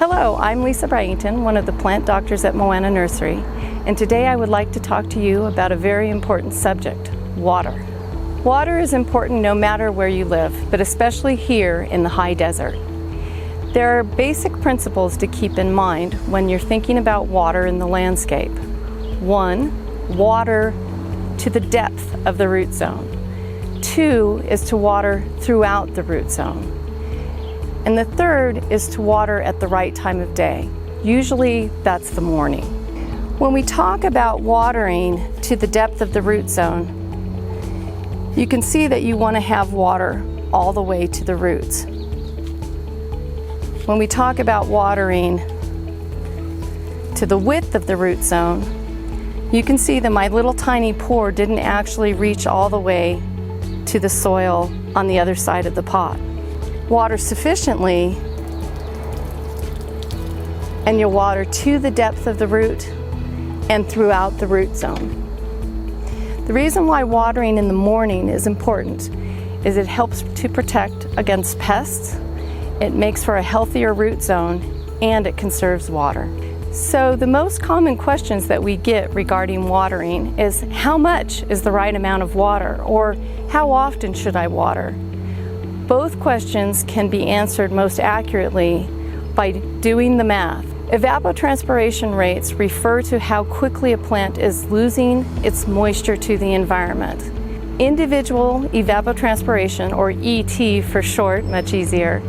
Hello, I'm Lisa Braginton, one of the plant doctors at Moana Nursery, and today I would like to talk to you about a very important subject, water. Water is important no matter where you live, but especially here in the high desert. There are basic principles to keep in mind when you're thinking about water in the landscape. 1, water to the depth of the root zone. 2 is to water throughout the root zone. And the third is to water at the right time of day. Usually that's the morning. When we talk about watering to the depth of the root zone, you can see that you want to have water all the way to the roots. When we talk about watering to the width of the root zone, you can see that my little tiny pour didn't actually reach all the way to the soil on the other side of the pot. Water sufficiently, and you'll water to the depth of the root and throughout the root zone. The reason why watering in the morning is important is it helps to protect against pests, it makes for a healthier root zone, and it conserves water. So the most common questions that we get regarding watering is how much is the right amount of water, or how often should I water? Both questions can be answered most accurately by doing the math. Evapotranspiration rates refer to how quickly a plant is losing its moisture to the environment. Individual evapotranspiration, or ET for short, much easier,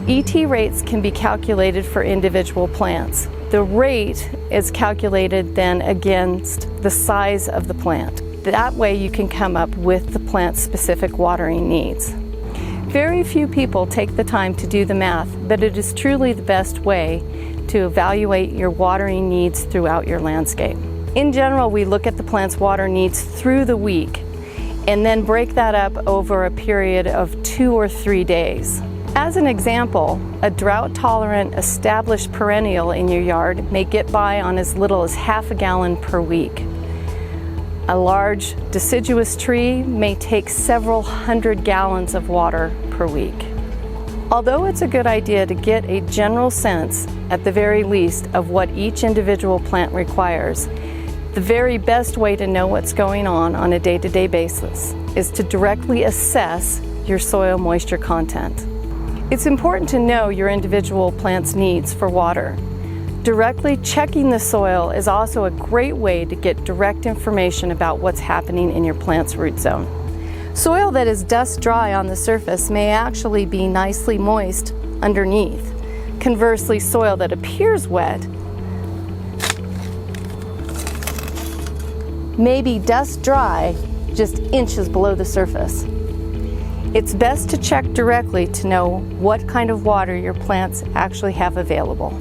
ET rates can be calculated for individual plants. The rate is calculated then against the size of the plant. That way you can come up with the plant's specific watering needs. Very few people take the time to do the math, but it is truly the best way to evaluate your watering needs throughout your landscape. In general, we look at the plant's water needs through the week and then break that up over a period of 2 or 3 days. As an example, a drought-tolerant established perennial in your yard may get by on as little as half a gallon per week. A large deciduous tree may take several hundred gallons of water per week. Although it's a good idea to get a general sense, at the very least, of what each individual plant requires, the very best way to know what's going on a day-to-day basis is to directly assess your soil moisture content. It's important to know your individual plant's needs for water. Directly checking the soil is also a great way to get direct information about what's happening in your plant's root zone. Soil that is dust dry on the surface may actually be nicely moist underneath. Conversely, soil that appears wet may be dust dry just inches below the surface. It's best to check directly to know what kind of water your plants actually have available.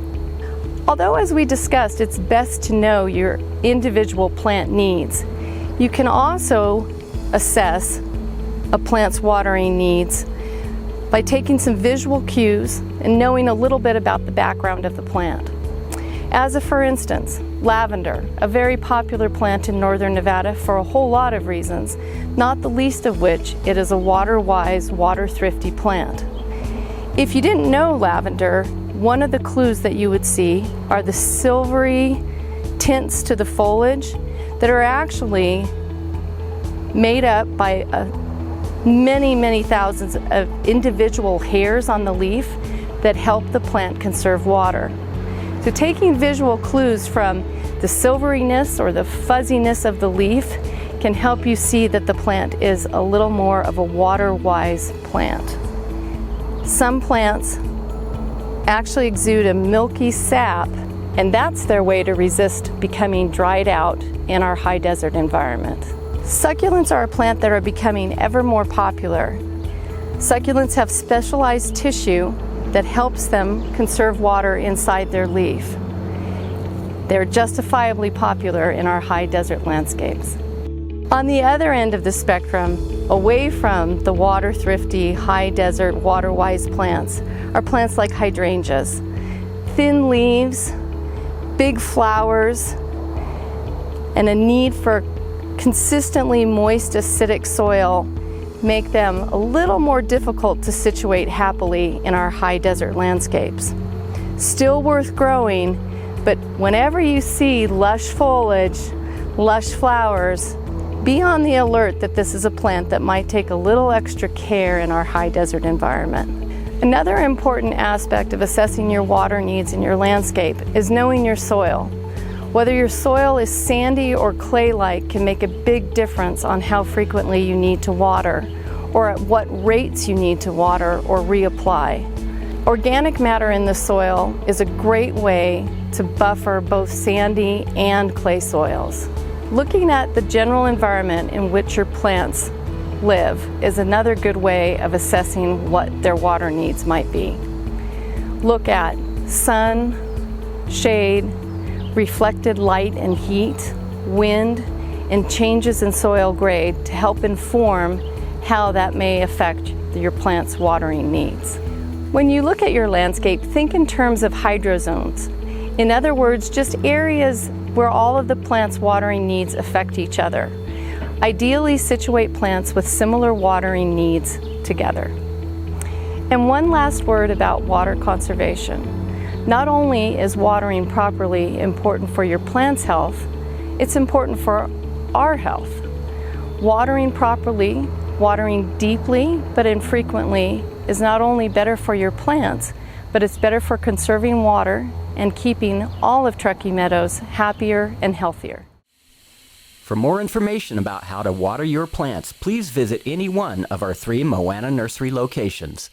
Although, as we discussed, it's best to know your individual plant needs, you can also assess a plant's watering needs by taking some visual cues and knowing a little bit about the background of the plant. For instance, lavender, a very popular plant in northern Nevada for a whole lot of reasons, not the least of which it is a water-wise, water-thrifty plant. If you didn't know lavender, one of the clues that you would see are the silvery tints to the foliage that are actually made up by many thousands of individual hairs on the leaf that help the plant conserve water. So taking visual clues from the silveriness or the fuzziness of the leaf can help you see that the plant is a little more of a water-wise plant. Some plants actually exude a milky sap, and that's their way to resist becoming dried out in our high desert environment. Succulents are a plant that are becoming ever more popular. Succulents have specialized tissue that helps them conserve water inside their leaf. They're justifiably popular in our high desert landscapes. On the other end of the spectrum, away from the water-thrifty, high desert, water-wise plants, are plants like hydrangeas. Thin leaves, big flowers, and a need for consistently moist, acidic soil make them a little more difficult to situate happily in our high desert landscapes. still worth growing, but whenever you see lush foliage, lush flowers, be on the alert that this is a plant that might take a little extra care in our high desert environment. Another important aspect of assessing your water needs in your landscape is knowing your soil. Whether your soil is sandy or clay-like can make a big difference on how frequently you need to water, or at what rates you need to water or reapply. Organic matter in the soil is a great way to buffer both sandy and clay soils. Looking at the general environment in which your plants live is another good way of assessing what their water needs might be. Look at sun, shade, reflected light and heat, wind, and changes in soil grade to help inform how that may affect your plant's watering needs. When you look at your landscape, think in terms of hydrozones. In other words, just areas where all of the plant's watering needs affect each other. Ideally, situate plants with similar watering needs together. And one last word about water conservation. Not only is watering properly important for your plant's health, it's important for our health. Watering properly, watering deeply but infrequently is not only better for your plants, but it's better for conserving water and keeping all of Truckee Meadows happier and healthier. For more information about how to water your plants, please visit any one of our 3 Moana Nursery locations.